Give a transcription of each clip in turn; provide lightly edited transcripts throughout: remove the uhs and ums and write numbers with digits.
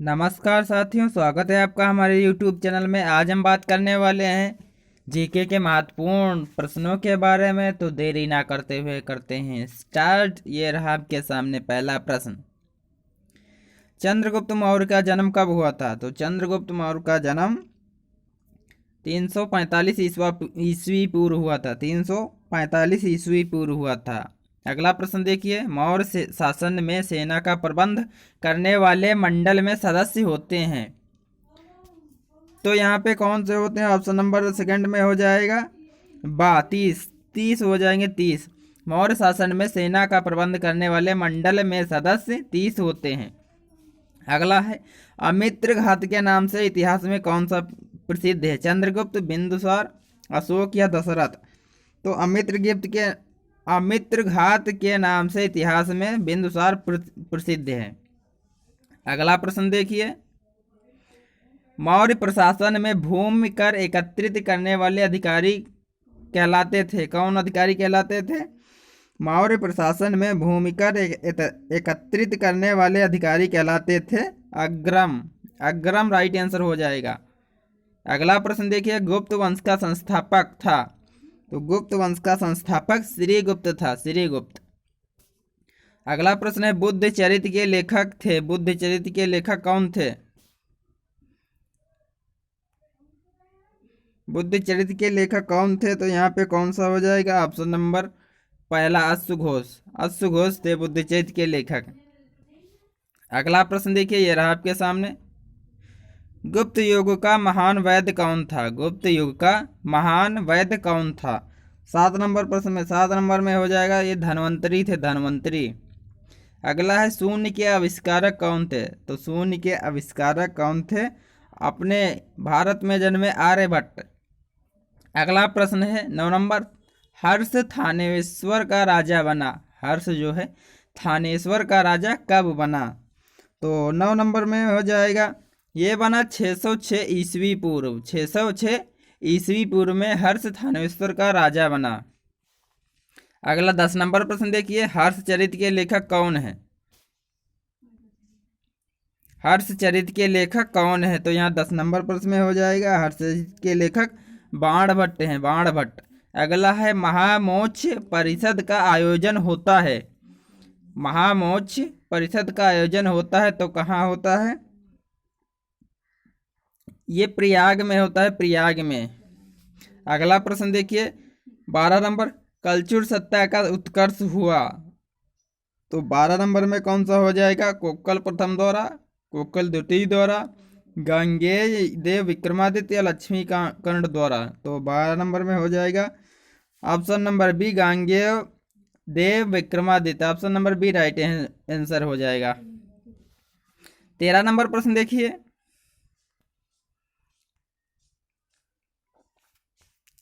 नमस्कार साथियों, स्वागत है आपका हमारे YouTube चैनल में। आज हम बात करने वाले हैं जीके के महत्वपूर्ण प्रश्नों के बारे में। तो देरी ना करते हुए करते हैं स्टार्ट। ये रहा आपके सामने पहला प्रश्न। चंद्रगुप्त मौर्य का जन्म कब हुआ था? तो चंद्रगुप्त मौर्य का जन्म 345 ईस्वी पूर्व हुआ था। 345 ईस्वी पूर्व हुआ था। अगला प्रश्न देखिए। मौर्य शासन में सेना का प्रबंध करने वाले मंडल में सदस्य होते हैं। तो यहाँ पे कौन से होते हैं? ऑप्शन नंबर सेकंड में हो जाएगा 30 हो जाएंगे। 30 मौर्य शासन में सेना का प्रबंध करने वाले मंडल में सदस्य 30 होते हैं। अगला है अमित्र घात के नाम से इतिहास में कौन सा प्रसिद्ध है? चंद्रगुप्त, बिंदुसार, अशोक या दशरथ? तो अमित्र घात के नाम से इतिहास में बिंदुसार प्रसिद्ध है। अगला प्रश्न देखिए। मौर्य प्रशासन में भूमि कर एकत्रित करने वाले अधिकारी कहलाते थे। कौन अधिकारी कहलाते थे? मौर्य प्रशासन में भूमि कर एकत्रित करने वाले अधिकारी कहलाते थे अग्रम। अग्रम राइट आंसर हो जाएगा। अगला प्रश्न देखिए। गुप्त वंश का संस्थापक था। तो गुप्त वंश का संस्थापक श्रीगुप्त था। श्रीगुप्त। अगला प्रश्न है बुद्ध चरित्र के लेखक थे। बुद्ध चरित्र के लेखक कौन थे? बुद्ध चरित्र के लेखक कौन थे? तो यहाँ पे कौन सा हो जाएगा? ऑप्शन नंबर पहला अश्वघोष। अश्वघोष थे बुद्ध चरित्र के लेखक। अगला प्रश्न देखिए, ये रहा आपके सामने। गुप्त युग का महान वैद्य कौन था? गुप्त युग का महान वैद्य कौन था? 7 नंबर प्रश्न में 7 नंबर में हो जाएगा, ये धन्वंतरी थे। धन्वंतरी। अगला है शून्य के आविष्कारक कौन थे? तो शून्य के आविष्कारक कौन थे? अपने भारत में जन्मे आर्यभट्ट। अगला प्रश्न है 9 नंबर। हर्ष थानेश्वर का राजा बना। हर्ष जो है थानेश्वर का राजा कब बना? तो 9 नंबर में हो जाएगा, ये बना 606 ईस्वी पूर्व। 606 ईस्वी पूर्व में हर्ष थानेश्वर का राजा बना। अगला 10 नंबर प्रश्न देखिए। हर्षचरित के लेखक कौन है? हर्षचरित के लेखक कौन है? तो यहाँ 10 नंबर प्रश्न में हो जाएगा, हर्षचरित के लेखक बाणभट्ट हैं। बाणभट्ट। अगला है महामोक्ष परिषद का आयोजन होता है। महामोक्ष परिषद का आयोजन होता है तो कहाँ होता है? ये प्रयाग में होता है। प्रयाग में। अगला प्रश्न देखिए 12 नंबर। कलचुर सत्ता का उत्कर्ष हुआ। तो 12 नंबर में कौन सा हो जाएगा? कोक्कल प्रथम द्वारा, कोक्कल द्वितीय द्वारा, गांगेय देव विक्रमादित्य या लक्ष्मी कर्ण द्वारा? तो 12 नंबर में हो जाएगा option number B, Gangeya Dev Vikramaditya. Option number B right answer हो जाएगा। 13 नंबर प्रश्न देखिए।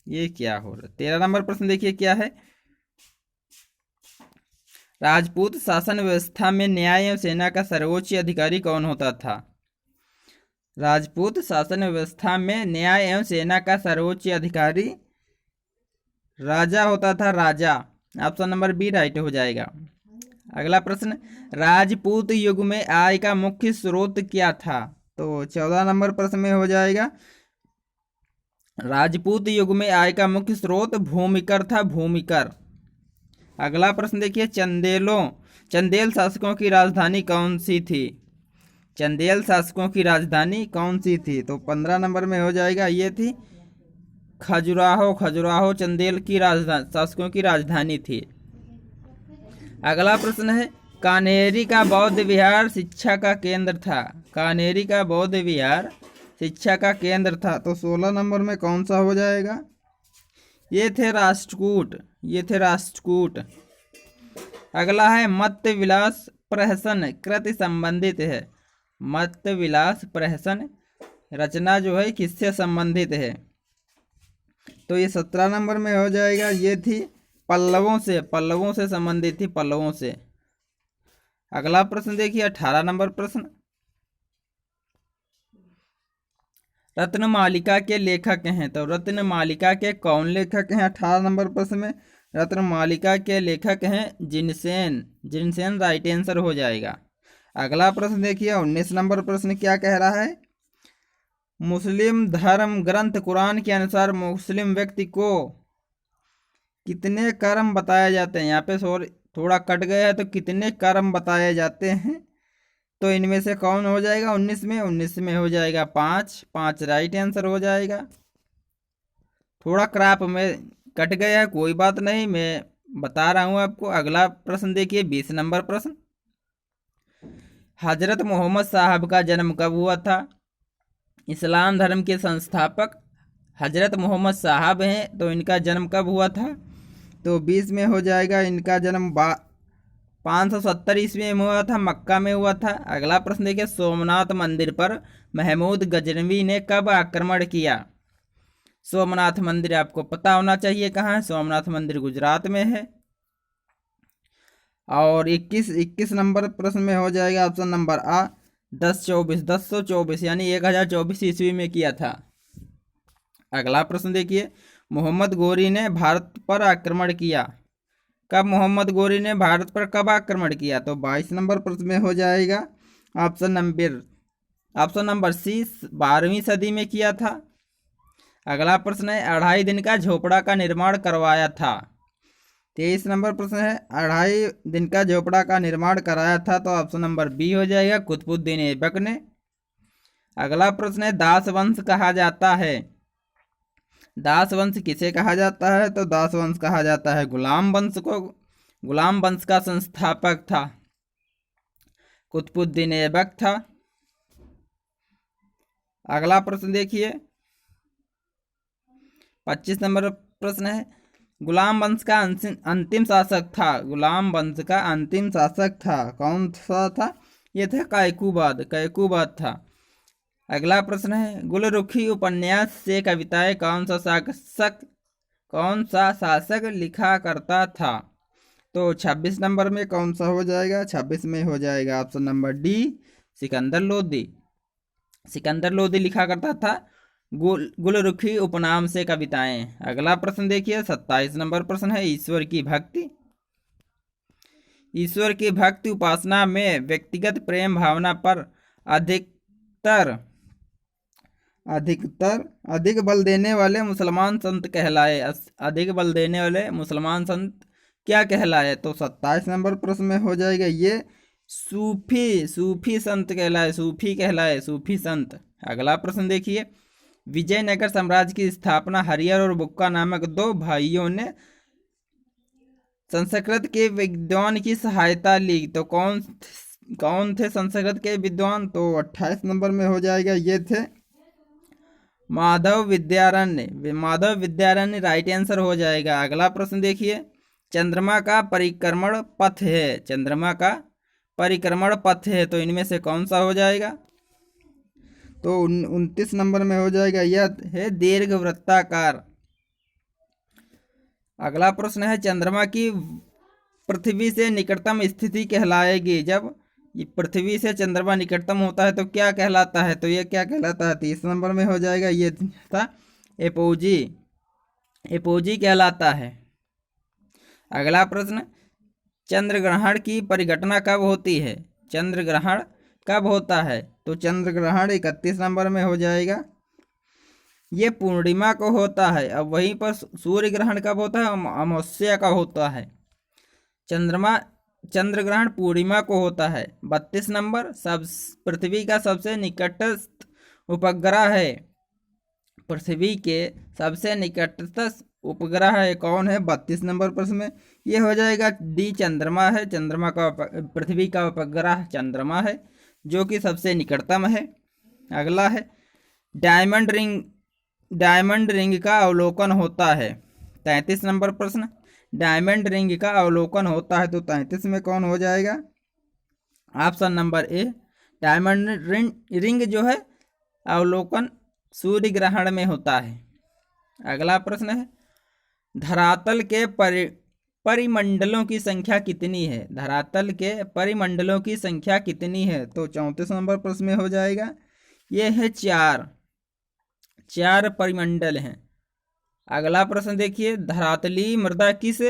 ये क्या हो रहा है? 13 नंबर प्रश्न देखिए क्या है। राजपूत शासन व्यवस्था में न्याय एवं सेना का सर्वोच्च अधिकारी कौन होता था? राजपूत शासन व्यवस्था में न्याय एवं सेना का सर्वोच्च अधिकारी राजा होता था। राजा। ऑप्शन नंबर बी राइट हो जाएगा। अगला प्रश्न। राजपूत युग में आय का मुख्य स्रोत क्या था? तो 14 नंबर प्रश्न में हो जाएगा, राजपूत युग में आय का मुख्य स्रोत भूमिकर था। भूमिकर। अगला प्रश्न देखिए। चंदेल शासकों की राजधानी कौन सी थी? चंदेल शासकों की राजधानी कौन सी थी? तो 15 नंबर में हो जाएगा, ये थी खजुराहो। खजुराहो चंदेल की शासकों की राजधानी थी। अगला प्रश्न है कान्हेरी का बौद्ध विहार शिक्षा का केंद्र था। कान्हेरी का बौद्ध विहार शिक्षा का केंद्र था। तो 16 नंबर में कौन सा हो जाएगा? ये थे राष्ट्रकूट। ये थे राष्ट्रकूट। अगला है मत्स्य विलास प्रहसन कृति संबंधित है। मत्स्य विलास प्रहसन रचना जो है किससे संबंधित है? तो ये 17 नंबर में हो जाएगा, ये थी पल्लवों से। पल्लवों से संबंधित थी। पल्लवों से। अगला प्रश्न देखिए 18 नंबर प्रश्न। रत्नमालिका के लेखक हैं। तो रत्नमालिका के कौन लेखक हैं? 18 नंबर प्रश्न में रत्नमालिका के लेखक हैं जिनसेन। जिनसेन राइट आंसर हो जाएगा। अगला प्रश्न देखिए 19 नंबर प्रश्न क्या कह रहा है। मुस्लिम धर्म ग्रंथ कुरान के अनुसार मुस्लिम व्यक्ति को कितने कर्म बताए जाते हैं। यहाँ पे थोड़ा कट गया है, तो कितने कर्म बताए जाते हैं, तो इनमें से कौन हो जाएगा 19 में हो जाएगा 5 राइट आंसर हो जाएगा। थोड़ा क्रॉप में कट गया है, कोई बात नहीं, मैं बता रहा हूँ आपको। अगला प्रश्न देखिए 20 नंबर प्रश्न। हजरत मोहम्मद साहब का जन्म कब हुआ था। इस्लाम धर्म के संस्थापक हजरत मोहम्मद साहब हैं, तो इनका जन्म कब हुआ था, तो 20 में हो जाएगा। इनका जन्म 570 ईस्वी में हुआ था, मक्का में हुआ था। अगला प्रश्न देखिए सोमनाथ मंदिर पर महमूद गजनवी ने कब आक्रमण किया। सोमनाथ मंदिर आपको पता होना चाहिए कहाँ है, सोमनाथ मंदिर गुजरात में है। और 21 नंबर प्रश्न में हो जाएगा ऑप्शन नंबर आ 1024 यानी 1024 ईस्वी में किया था। अगला प्रश्न देखिए मोहम्मद गोरी ने भारत पर आक्रमण किया। कब मोहम्मद गोरी ने भारत पर कब आक्रमण किया, तो 22 नंबर प्रश्न में हो जाएगा ऑप्शन नंबर सी 12वीं सदी में किया था। अगला प्रश्न है 2.5 दिन का झोपड़ा का निर्माण करवाया था। 23 नंबर प्रश्न है 2.5 दिन का झोपड़ा का निर्माण कराया था, तो ऑप्शन नंबर बी हो जाएगा कुतुबुद्दीन ऐबक ने। अगला प्रश्न है दास वंश कहा जाता है। दास वंश किसे कहा जाता है, तो दास वंश कहा जाता है गुलाम वंश को। गुलाम वंश का संस्थापक था कुतुबुद्दीन ऐबक था। अगला प्रश्न देखिए 25 नंबर प्रश्न है गुलाम वंश का अंतिम शासक था। गुलाम वंश का अंतिम शासक था, कौन सा था, ये था कैकूबाद था। अगला प्रश्न है गुलरुखी उपन्यास से कविताएं कौन सा शासक लिखा करता था, तो 26 नंबर में कौन सा हो जाएगा, 26 में हो जाएगा option number D Sikandar Lodi. Sikandar Lodi लिखा करता था गुलरुखी उपनाम से कविताएं। अगला प्रश्न देखिए 27 नंबर प्रश्न है ईश्वर की भक्ति। ईश्वर की भक्ति उपासना में व्यक्तिगत प्रेम भावना पर अधिक बल देने वाले मुसलमान संत कहलाए। अधिक बल देने वाले मुसलमान संत क्या कहलाए, तो 27 नंबर प्रश्न में हो जाएगा ये सूफी संत कहलाए, सूफी संत। अगला प्रश्न देखिए विजयनगर साम्राज्य की स्थापना हरिहर और बुक्का नामक 2 भाइयों ने संस्कृत के विद्वान की सहायता ली, तो कौन थे संस्कृत के विद्वान, तो 28 नंबर में हो जाएगा ये थे माधव विद्यारण्य राइट आंसर हो जाएगा। अगला प्रश्न देखिए चंद्रमा का परिक्रमण पथ है, तो इनमें से कौन सा हो जाएगा, तो 29 नंबर में हो जाएगा यह है दीर्घ वृत्ताकार। अगला प्रश्न है चंद्रमा की पृथ्वी से निकटतम स्थिति कहलाएगी। जब पृथ्वी से चंद्रमा निकटतम होता है तो क्या कहलाता है, तो ये क्या कहलाता है, 30 नंबर में हो जाएगा ये था एपोजी कहलाता है। अगला प्रश्न चंद्र ग्रहण की परिघटना कब होती है, चंद्र ग्रहण कब होता है, तो चंद्र ग्रहण 31 नंबर में हो जाएगा, ये पूर्णिमा को होता है। अब वहीं पर सूर्य ग्रहण कब होता है, अमावस्या का होता है। चंद्र ग्रहण पूर्णिमा को होता है। 32 नंबर पृथ्वी का सबसे निकटस्थ उपग्रह है। पृथ्वी के सबसे निकटस्थ उपग्रह है कौन है, 32 नंबर प्रश्न में ये हो जाएगा डी चंद्रमा है। पृथ्वी का उपग्रह चंद्रमा है जो कि सबसे निकटतम है। अगला है डायमंड रिंग का अवलोकन होता है। 33 नंबर प्रश्न डायमंड रिंग का अवलोकन होता है, तो 33 में कौन हो जाएगा, option number A diamond ring जो है अवलोकन सूर्य ग्रहण में होता है। अगला प्रश्न है धरातल के परिमंडलों की संख्या कितनी है, धरातल के परिमंडलों की संख्या कितनी है, तो 34 नंबर प्रश्न में हो जाएगा ये है 4 परिमंडल हैं। अगला प्रश्न देखिए धरातली मृदा किस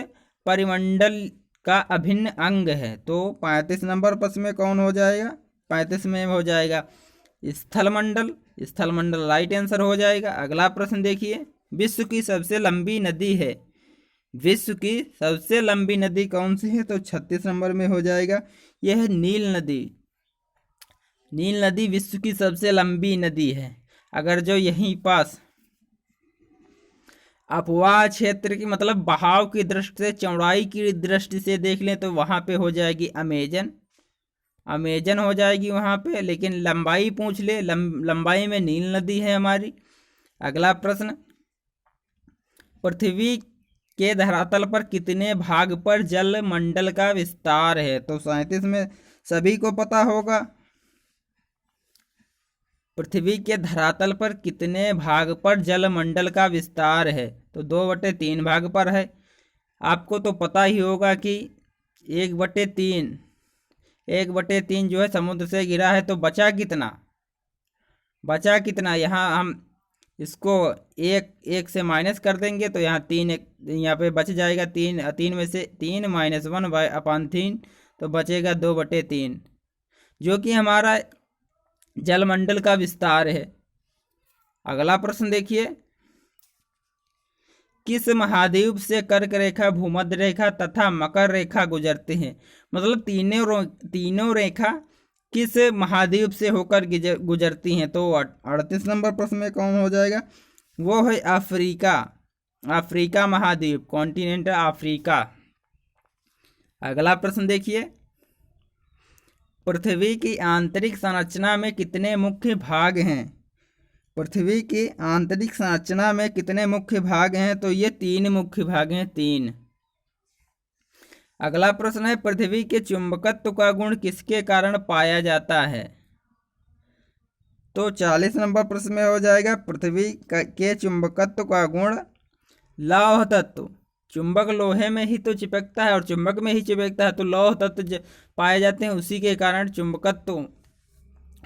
परिमंडल का अभिन्न अंग है। तो 35 नंबर प्रश्न में कौन हो जाएगा? 35 में हो जाएगा स्थलमंडल। स्थलमंडल राइट आंसर हो जाएगा। अगला प्रश्न देखिए, विश्व की सबसे लंबी नदी है। विश्व की सबसे लंबी नदी कौन सी है? तो 36 नंबर में हो जाएगा, यह है नील नदी। नील नदी विश्व की सबसे लंबी नदी है। अगर जो यहीं पास अपवाह क्षेत्र की मतलब बहाव की दृष्टि से, चौड़ाई की दृष्टि से देख लें तो वहां पे हो जाएगी अमेजन। अमेजन हो जाएगी वहां पे। लेकिन लंबाई पूछ ले, लंबाई में नील नदी है हमारी। अगला प्रश्न, पृथ्वी के धरातल पर कितने भाग पर जल मंडल का विस्तार है? तो 37 में सभी को पता होगा। पृथ्वी के धरातल पर कितने भाग पर जल मंडल का विस्तार है? तो 2/3 भाग पर है। आपको तो पता ही होगा कि 1/3 जो है समुद्र से गिरा है। तो बचा कितना? यहाँ हम इसको एक से माइनस कर देंगे तो यहाँ 3 यहाँ पे बच जाएगा। 3 में से 3 - 1/3 तो बचेगा 2/3, जो कि हमारा जलमंडल का विस्तार है। अगला प्रश्न देखिए, किस महाद्वीप से कर्क रेखा, भूमध्य रेखा तथा मकर रेखा गुजरते हैं? मतलब तीनों रेखा किस महाद्वीप से होकर गुजरती हैं? तो 38 नंबर प्रश्न में कौन हो जाएगा? वो है अफ्रीका महाद्वीप, कॉन्टिनेंट अफ्रीका। अगला प्रश्न देखिए, पृथ्वी की आंतरिक संरचना में कितने मुख्य भाग हैं? पृथ्वी की आंतरिक संरचना में कितने मुख्य भाग हैं? तो ये 3 मुख्य भाग हैं, 3। अगला प्रश्न है, पृथ्वी के चुंबकत्व का गुण किसके कारण पाया जाता है? तो 40 नंबर प्रश्न में हो जाएगा, पृथ्वी के चुंबकत्व का गुण लौह तत्व। चुंबक लोहे में ही तो चिपकता है और चुंबक में ही चिपकता है, तो लौह तत्व पाए जाते हैं, उसी के कारण चुंबकत्व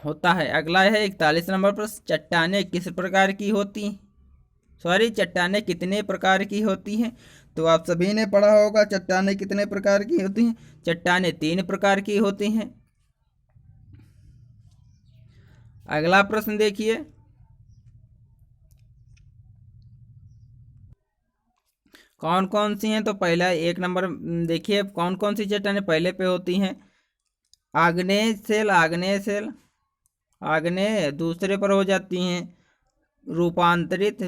होता है। अगला है 41 नंबर प्रश्न, चट्टानें किस प्रकार की होती हैं? चट्टानें कितने प्रकार की होती हैं? तो आप सभी ने पढ़ा होगा चट्टानें कितने प्रकार की होती हैं। चट्टानें 3 प्रकार की होती हैं। अगला प्रश्न देखिए, कौन कौन सी हैं? तो पहला 1 नंबर देखिए, कौन कौन सी चट्टानें पहले पे होती हैं? आग्नेय दूसरे पर हो जाती हैं रूपांतरित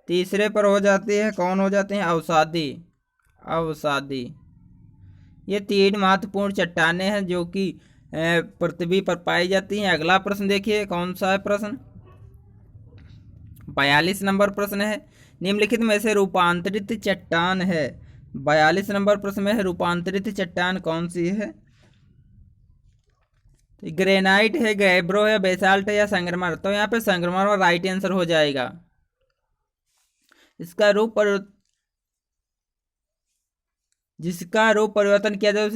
तीसरे पर हो जाती है, कौन हो जाते हैं? अवसादी। ये 3 महत्वपूर्ण चट्टानें हैं जो कि पृथ्वी पर पाई जाती हैं। अगला प्रश्न देखिए, कौन सा है प्रश्न? 42 नंबर प्रश्न है, निम्नलिखित में से रूपांतरित चट्टान है। 42 नंबर प्रश्न में है, रूपांतरित चट्टान कौन सी है? ग्रेनाइट है, गैब्रो है, बेसाल्ट है या संगमरमर? तो यहाँ पे संगमरमर राइट आंसर हो जाएगा। जिसका रूप परिवर्तन किया जाए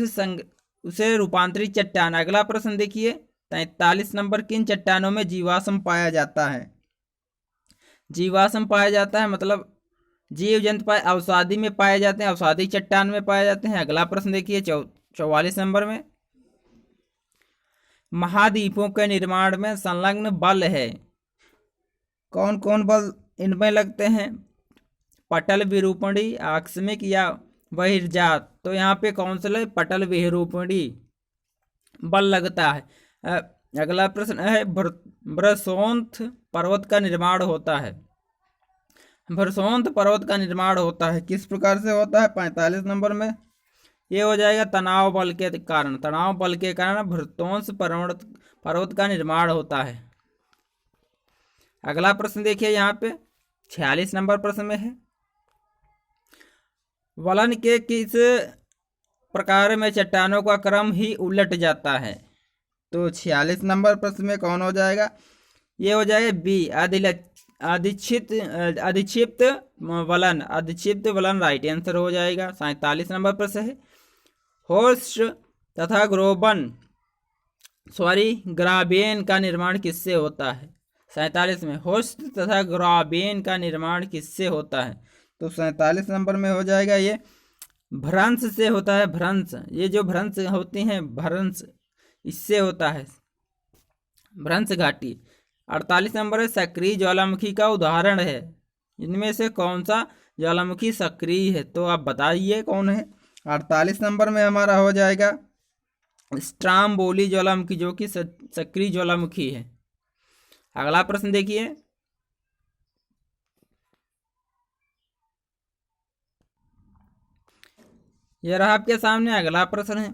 उसे रूपांतरित चट्टान। अगला प्रश्न देखिए, 43 नंबर, किन चट्टानों में जीवाश्म पाया जाता है? जीवाश्म पाया जाता है मतलब जीव जंतु अवसादी में पाए जाते हैं, अवसादी चट्टान में पाए जाते हैं। अगला प्रश्न देखिए 44 नंबर में, महाद्वीपों के निर्माण में संलग्न बल है। कौन कौन बल इनमें लगते हैं? पटल विरूपणी, आकस्मिक या बहिर्जात? तो यहाँ पे कौन सा पटल विरूपणी बल लगता है। अगला प्रश्न है, ब्रसोंत पर्वत का निर्माण होता है। ब्रसोंत पर्वत का निर्माण होता है, किस प्रकार से होता है? 45 नंबर में ये हो जाएगा तनाव बल के कारण ब्रसोंत पर्वत का निर्माण होता है। अगला प्रश्न देखिए, यहाँ पे 46 नंबर प्रश्न में है, वलन के किस प्रकार में चट्टानों का क्रम ही उलट जाता है? तो 46 नंबर प्रश्न में कौन हो जाएगा? ये हो जाएगा बी, अधिक्षिप्त वलन राइट आंसर हो जाएगा। 47 नंबर प्रश्न है, होस्ट तथा ग्राबेन का निर्माण किससे होता है? 47 में होस्ट तथा ग्राबेन का निर्माण किससे होता है? तो 47 नंबर में हो जाएगा ये भ्रंश से होता है, भ्रंश। ये जो भ्रंश होती हैं, भ्रंश, इससे होता है भ्रंश घाटी। 48 नंबर है सक्रिय ज्वालामुखी का उदाहरण है। इनमें से कौन सा ज्वालामुखी सक्रिय है? तो आप बताइए कौन है। 48 नंबर में हमारा हो जाएगा स्ट्रामबोली ज्वालामुखी, जो कि सक्रिय ज्वालामुखी है। अगला प्रश्न देखिए, यह रहा आपके सामने अगला प्रश्न है।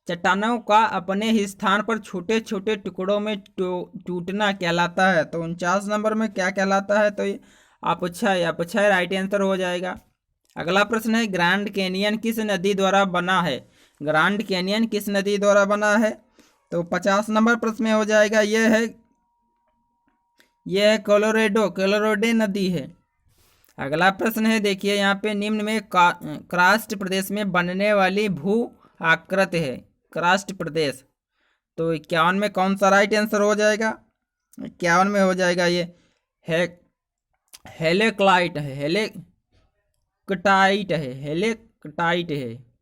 चट्टानों का अपने ही स्थान पर छोटे छोटे टुकड़ों में टूटना कहलाता है। तो 49 नंबर में क्या कहलाता है? तो अपक्षय, अपक्षय राइट आंसर हो जाएगा। अगला प्रश्न है ग्रैंड कैनियन किस नदी द्वारा बना है? ग्रैंड कैनियन किस नदी द्वारा बना है? तो 50 नंबर प्रश्न में हो जाएगा, यह है कोलोराडो नदी है। अगला प्रश्न है देखिए यहाँ पे, निम्न में कास्ट प्रदेश में बनने वाली भू आकृति है, कास्ट प्रदेश। तो 51 में कौन सा राइट आंसर हो जाएगा? 51 में हो जाएगा ये हेलेक्टाइट है, हेलेक्टाइट है।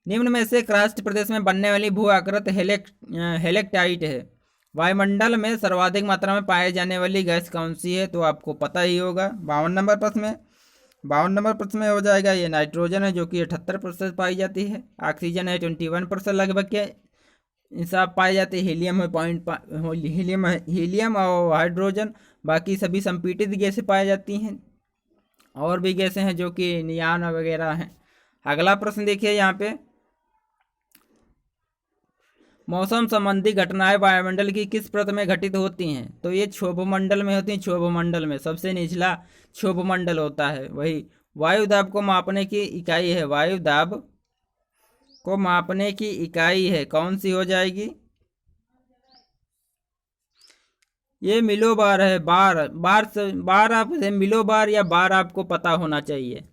निम्न में से कास्ट प्रदेश में बनने वाली भू आकृति हेलेक्टाइट है। वायुमंडल में सर्वाधिक मात्रा में पाए जाने वाली गैस कौन सी है? तो आपको पता ही होगा। 52 नंबर प्रश्न में हो जाएगा, ये नाइट्रोजन है, जो कि 78% पाई जाती है। ऑक्सीजन है 21% लगभग के हिसाब पाई जाती है। हीलियम है हीलियम और हाइड्रोजन, बाकी सभी संपीड़ित गैसें पाई जाती हैं। और भी गैसें हैं जो कि नियान वगैरह हैं। अगला प्रश्न देखिए यहाँ पे, मौसम संबंधी घटनाएं वायुमंडल की किस परत में घटित होती हैं? तो ये क्षोभमंडल में होती हैं। क्षोभमंडल में सबसे निचला क्षोभमंडल होता है। वही वायुदाब को मापने की इकाई है, वायुदाब को मापने की इकाई है, कौन सी हो जाएगी? ये मिलोबार है। बार आप मिलोबार या बार आपको पता होना चाहिए।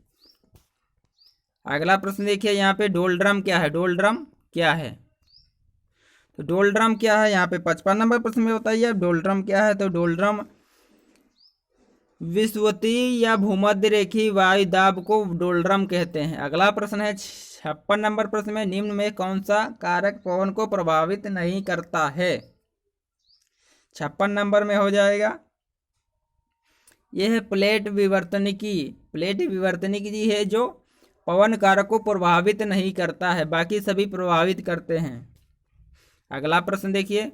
अगला प्रश्न देखिए यहाँ पे, डोलड्रम क्या है? डोलड्रम क्या है? तो डोलड्रम क्या है यहाँ पे 55 नंबर प्रश्न में बताइए आप, डोलड्रम क्या है? तो डोलड्रम विषुवतीय या भूमध्य रेखीय वायुदाब को डोलड्रम कहते हैं। अगला प्रश्न है 56 नंबर प्रश्न में, निम्न में कौन सा कारक पवन को प्रभावित नहीं करता है? 56 नंबर में हो जाएगा, यह है प्लेट विवर्तनिकी। प्लेट विवर्तनिकी है जो पवन कारक को प्रभावित नहीं करता है, बाकी सभी प्रभावित करते हैं। अगला प्रश्न देखिए,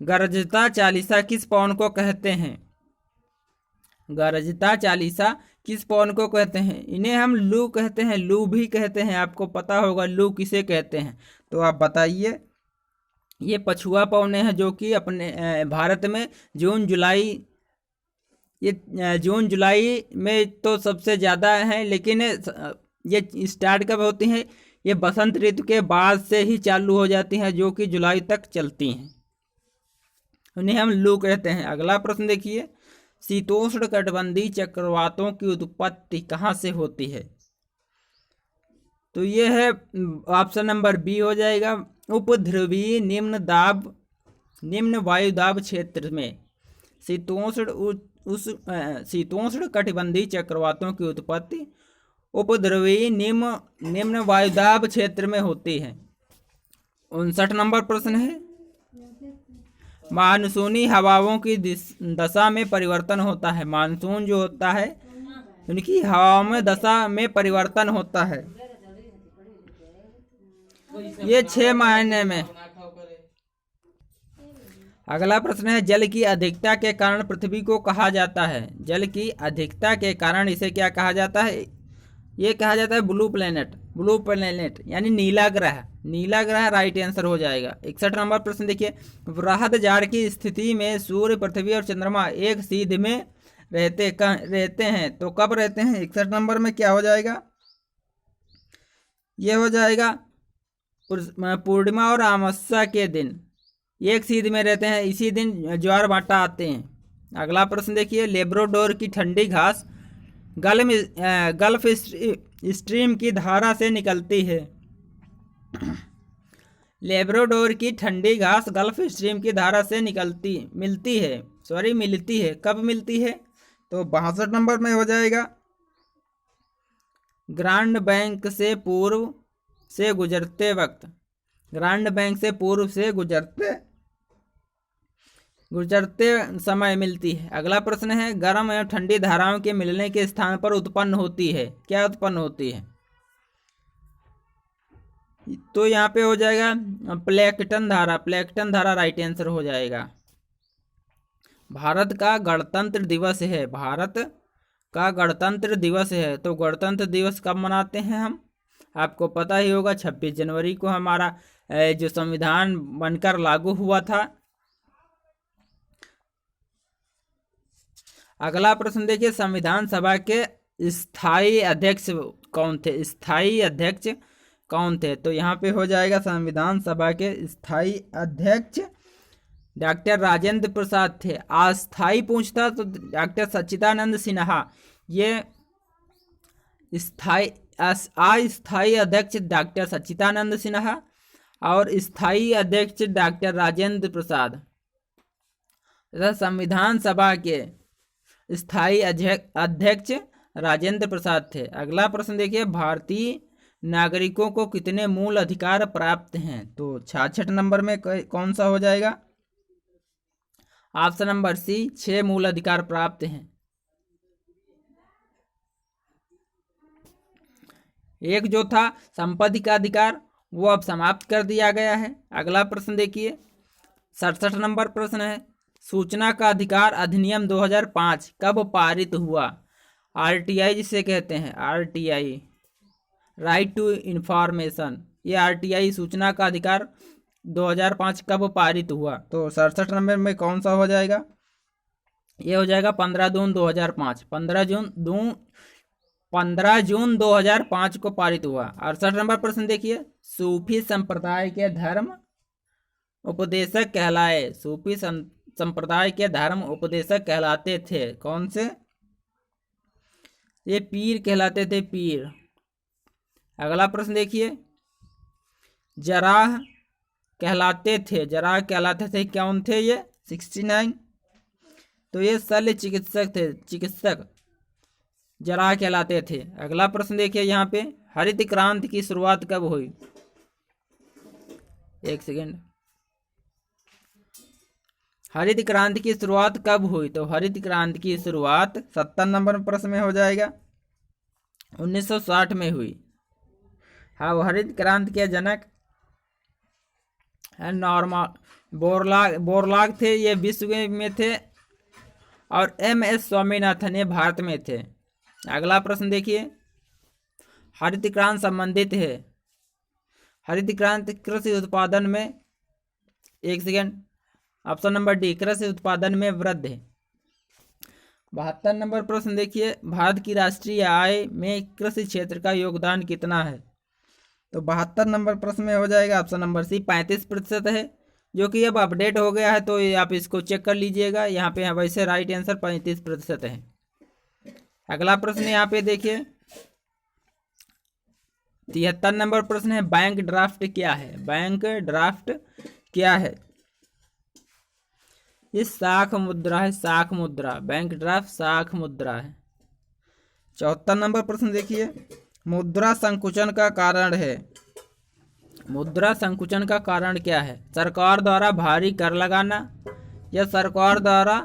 गरजता चालीसा किस पवन को कहते हैं? गरजता चालीसा किस पवन को कहते हैं? इन्हें हम लू कहते हैं, लू भी कहते हैं। आपको पता होगा लू किसे कहते हैं, तो आप बताइए। ये पछुआ पवन है जो कि अपने भारत में जून जुलाई में तो सबसे ज़्यादा है, लेकिन ये स्टार्ट कब होती हैं? ये बसंत ऋतु के बाद से ही चालू हो जाती हैं, जो कि जुलाई तक चलती हैं। उन्हें हम लू कहते हैं। अगला प्रश्न देखिए, शीतोष्ण कटिबंधीय चक्रवातों की उत्पत्ति कहाँ से होती है? तो ये है ऑप्शन नंबर बी हो जाएगा, उपध्रुवीय निम्न वायुदाब क्षेत्र में शीतोष्ण कटिबंधीय चक्रवातों की उत्पत्ति उपध्रुवीय निम्न वायुदाब क्षेत्र में होती है। 59 नंबर प्रश्न है, मानसूनी हवाओं की दशा में परिवर्तन होता है। मानसून जो होता है उनकी हवाओं में दशा में परिवर्तन होता है, ये 6 महीने में। अगला प्रश्न है, जल की अधिकता के कारण पृथ्वी को कहा जाता है? जल की अधिकता के कारण इसे क्या कहा जाता है? ये कहा जाता है ब्लू प्लेनेट यानी नीला ग्रह राइट आंसर हो जाएगा। 61 नंबर प्रश्न देखिए, वृहद जाड़ की स्थिति में सूर्य, पृथ्वी और चंद्रमा एक सीध में रहते हैं, तो कब रहते हैं? 61 नंबर में क्या हो जाएगा? ये हो जाएगा पूर्णिमा और अमावस्या के दिन एक सीध में रहते हैं, इसी दिन ज्वार भाटा आते हैं। अगला प्रश्न देखिए, लेब्राडोर की ठंडी घास गल्फ स्ट्रीम की धारा से निकलती है। लेब्राडोर की ठंडी घास गल्फ स्ट्रीम की धारा से मिलती है। कब मिलती है? तो 62 नंबर में हो जाएगा। ग्रांड बैंक से पूर्व से गुजरते वक्त, ग्रांड बैंक से पूर्व से गुजरते समय मिलती है। अगला प्रश्न है, गर्म एवं ठंडी धाराओं के मिलने के स्थान पर उत्पन्न होती है। क्या उत्पन्न होती है? तो यहाँ पे हो जाएगा प्लेकटन धारा। प्लेकटन धारा राइट आंसर हो जाएगा। भारत का गणतंत्र दिवस है। भारत का गणतंत्र दिवस है। तो गणतंत्र दिवस कब मनाते हैं हम? आपको पता ही होगा, 26 जनवरी को हमारा जो संविधान बनकर लागू हुआ था। अगला प्रश्न देखिए, संविधान सभा के स्थायी अध्यक्ष कौन थे? स्थायी अध्यक्ष कौन थे? तो यहाँ पे हो जाएगा संविधान सभा के स्थायी अध्यक्ष डॉक्टर राजेंद्र प्रसाद थे। अस्थाई पूछता तो डॉक्टर सच्चिदानंद सिन्हा। ये अस्थाई अध्यक्ष डॉक्टर सच्चिदानंद सिन्हा और स्थायी अध्यक्ष डॉक्टर राजेंद्र प्रसाद। संविधान सभा के स्थायी अध्यक्ष राजेंद्र प्रसाद थे। अगला प्रश्न देखिए, भारतीय नागरिकों को कितने मूल अधिकार प्राप्त हैं? तो 66 नंबर में कौन सा हो जाएगा? ऑप्शन नंबर सी, 6 मूल अधिकार प्राप्त हैं। एक जो था संपत्ति का अधिकार, वो अब समाप्त कर दिया गया है। अगला प्रश्न देखिए, 67 नंबर प्रश्न है, सूचना का अधिकार अधिनियम 2005 कब पारित हुआ? आरटीआई जिसे कहते हैं, आरटीआई, राइट टू इंफॉर्मेशन। ये आरटीआई सूचना का अधिकार 2005 कब पारित हुआ? तो 67 नंबर में कौन सा हो जाएगा? ये हो जाएगा 15 जून 2005। 15 जून 2005 को पारित हुआ। 68 नंबर प्रश्न देखिए, सूफी संप्रदाय के धर्म उपदेशक कहलाए। सूफी संप्रदाय के धर्म उपदेशक कहलाते थे कौन से? ये पीर कहलाते थे, पीर। अगला प्रश्न देखिए, जराह कहलाते थे। जराह कहलाते थे कौन थे? ये 69। तो ये शल्य चिकित्सक थे, चिकित्सक जराह कहलाते थे। अगला प्रश्न देखिए, यहाँ पे हरित क्रांति की शुरुआत कब हुई? एक सेकेंड, हरित क्रांति की शुरुआत कब हुई? तो हरित क्रांति की शुरुआत 70 नंबर प्रश्न में हो जाएगा, 1960 में हुई। हाँ, वो हरित क्रांति के जनक बोरलाग थे, ये विश्व में थे, और MS स्वामीनाथन ये भारत में थे। अगला प्रश्न देखिए, हरित क्रांति संबंधित है। हरित क्रांति कृषि उत्पादन में, एक सेकेंड, ऑप्शन नंबर डी, कृषि उत्पादन में वृद्धि है। 72 नंबर प्रश्न देखिए, भारत की राष्ट्रीय आय में कृषि क्षेत्र का योगदान कितना है? तो 72 नंबर प्रश्न में हो जाएगा ऑप्शन नंबर सी, 35% है, जो कि अब अपडेट हो गया है, तो आप इसको चेक कर लीजिएगा। यहाँ पे वैसे राइट आंसर 35% है। अगला प्रश्न यहाँ पे देखिए, 73 नंबर प्रश्न है, बैंक ड्राफ्ट क्या है? बैंक ड्राफ्ट क्या है? ये साख मुद्रा है, साख मुद्रा। बैंक ड्राफ्ट साख मुद्रा है। 74 नंबर प्रश्न देखिए, मुद्रा संकुचन का कारण है। मुद्रा संकुचन का कारण क्या है? सरकार द्वारा भारी कर लगाना, या सरकार द्वारा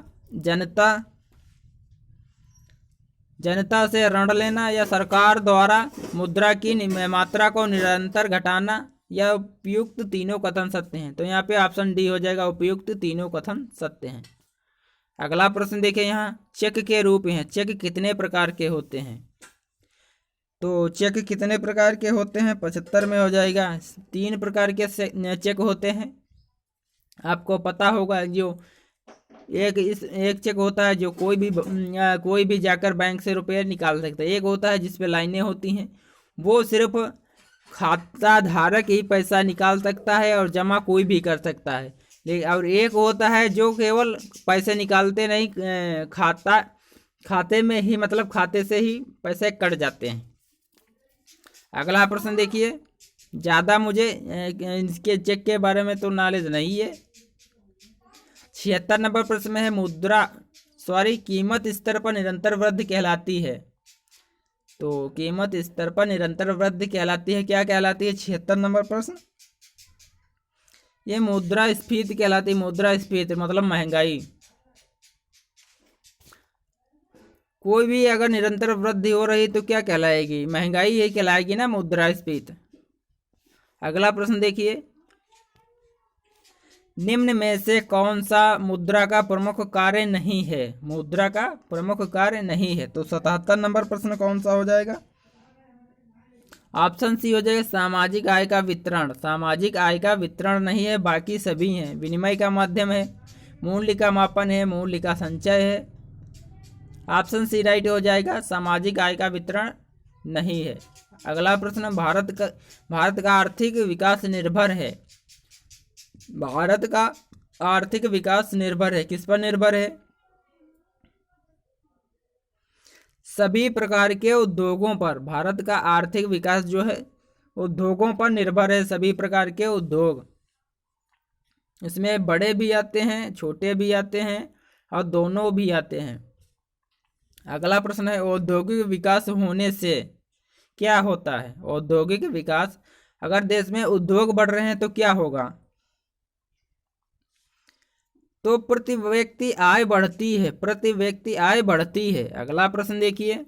जनता से ऋण लेना, या सरकार द्वारा मुद्रा की मात्रा को निरंतर घटाना, या उपयुक्त तीनों कथन सत्य हैं? तो यहाँ पे ऑप्शन डी हो जाएगा, उपयुक्त तीनों कथन सत्य हैं। अगला प्रश्न देखिए, यहाँ चेक के रूप हैं। चेक कितने प्रकार के होते हैं? तो चेक कितने प्रकार के होते हैं? 75 में हो जाएगा। 3 प्रकार के चेक होते हैं, आपको पता होगा। जो एक चेक होता है जो कोई भी जाकर बैंक से रुपये निकाल सकता है। एक होता है जिसपे लाइनें होती हैं, वो सिर्फ खाता धारक ही पैसा निकाल सकता है और जमा कोई भी कर सकता है। और एक होता है जो केवल पैसे निकालते नहीं, खाते में ही, मतलब खाते से ही पैसे कट जाते हैं। अगला प्रश्न देखिए, ज़्यादा मुझे इसके चेक के बारे में तो नॉलेज नहीं है। 76 नंबर प्रश्न में है, कीमत स्तर पर निरंतर वृद्धि कहलाती है। तो कीमत स्तर पर निरंतर वृद्धि कहलाती है, क्या कहलाती है? 76 नंबर प्रश्न, ये मुद्रास्फीति कहलाती है। मुद्रास्फीति मतलब महंगाई। कोई भी अगर निरंतर वृद्धि हो रही तो क्या कहलाएगी? महंगाई ही कहलाएगी ना, मुद्रास्फीति। अगला प्रश्न देखिए, निम्न में से कौन सा मुद्रा का प्रमुख कार्य नहीं है? मुद्रा का प्रमुख कार्य नहीं है। तो 77 नंबर प्रश्न कौन सा हो जाएगा? ऑप्शन सी हो जाएगा सामाजिक आय का वितरण। सामाजिक आय का वितरण नहीं है, बाकी सभी हैं। विनिमय का माध्यम है, मूल्य का मापन है, मूल्य का संचय है। ऑप्शन सी राइट हो जाएगा, सामाजिक आय का वितरण नहीं है। अगला प्रश्न, भारत का आर्थिक विकास निर्भर है। भारत का आर्थिक विकास निर्भर है, किस पर निर्भर है? सभी प्रकार के उद्योगों पर। भारत का आर्थिक विकास जो है उद्योगों पर निर्भर है। सभी प्रकार के उद्योग, इसमें बड़े भी आते हैं, छोटे भी आते हैं और दोनों भी आते हैं। अगला प्रश्न है, औद्योगिक विकास होने से क्या होता है? औद्योगिक विकास, अगर देश में उद्योग बढ़ रहे हैं तो क्या होगा? तो प्रति व्यक्ति आय बढ़ती है, प्रति व्यक्ति आय बढ़ती है। अगला प्रश्न देखिए,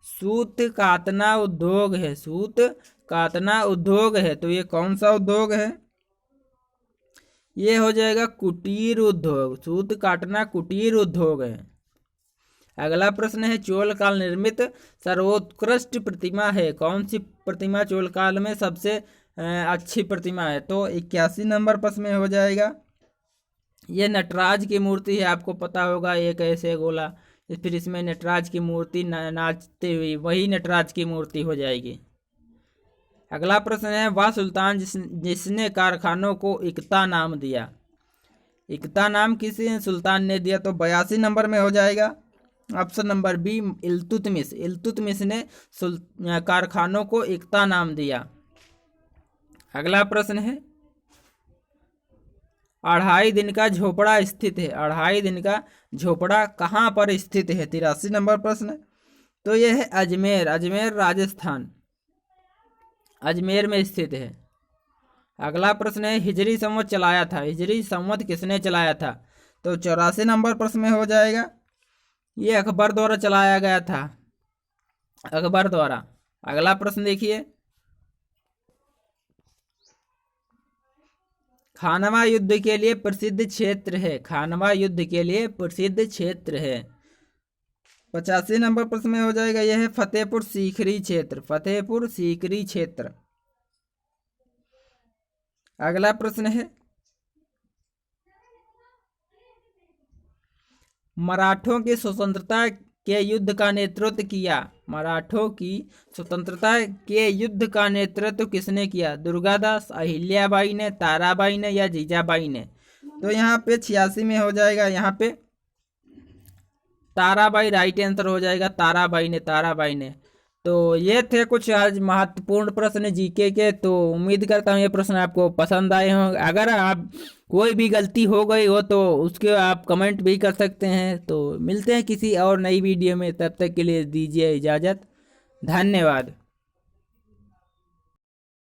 सूत कातना उद्योग है। सूत कातना उद्योग है, तो ये कौन सा उद्योग है? ये हो जाएगा कुटीर उद्योग। सूत काटना कुटीर उद्योग है। अगला प्रश्न है, चोल काल निर्मित सर्वोत्कृष्ट प्रतिमा है। कौन सी प्रतिमा चोल काल में सबसे अच्छी प्रतिमा है? तो 81 नंबर प्रश्न में हो जाएगा, ये नटराज की मूर्ति है। आपको पता होगा, एक ऐसे गोला, फिर इसमें नटराज की मूर्ति नाचते हुई, वही नटराज की मूर्ति हो जाएगी। अगला प्रश्न है, वह सुल्तान जिसने कारखानों को इक्ता नाम दिया। इक्ता नाम किसी सुल्तान ने दिया? तो 82 नंबर में हो जाएगा option number B, Iltutmish. Iltutmish ने कारखानों को इक्ता नाम दिया। अगला प्रश्न है, 2.5 दिन का झोपड़ा स्थित है। 2.5 दिन का झोपड़ा कहाँ पर स्थित है? 83 नंबर प्रश्न, तो यह है अजमेर। अजमेर राजस्थान, अजमेर में स्थित है। अगला प्रश्न है, हिजरी संवत चलाया था। हिजरी संवत किसने चलाया था? तो 84 नंबर प्रश्न में हो जाएगा, ये अकबर द्वारा चलाया गया था, अकबर द्वारा। अगला प्रश्न देखिए, खानवा युद्ध के लिए प्रसिद्ध क्षेत्र है। खानवा युद्ध के लिए प्रसिद्ध क्षेत्र है। 85 नंबर प्रश्न में हो जाएगा, यह है फतेहपुर सीकरी क्षेत्र। फतेहपुर सीकरी क्षेत्र। अगला प्रश्न है, मराठों की स्वतंत्रता के युद्ध का नेतृत्व किया। मराठों की स्वतंत्रता के युद्ध का नेतृत्व किसने किया? दुर्गादास, अहिल्याबाई ने, ताराबाई ने या जीजाबाई ने? तो यहाँ पे 86 में हो जाएगा, यहाँ पे ताराबाई राइट आंसर हो जाएगा। ताराबाई ने, ताराबाई ने। तो ये थे कुछ आज महत्वपूर्ण प्रश्न जीके के। तो उम्मीद करता हूँ ये प्रश्न आपको पसंद आए हों। अगर आप कोई भी गलती हो गई हो तो उसके आप कमेंट भी कर सकते हैं। तो मिलते हैं किसी और नई वीडियो में, तब तक के लिए दीजिए इजाज़त। धन्यवाद।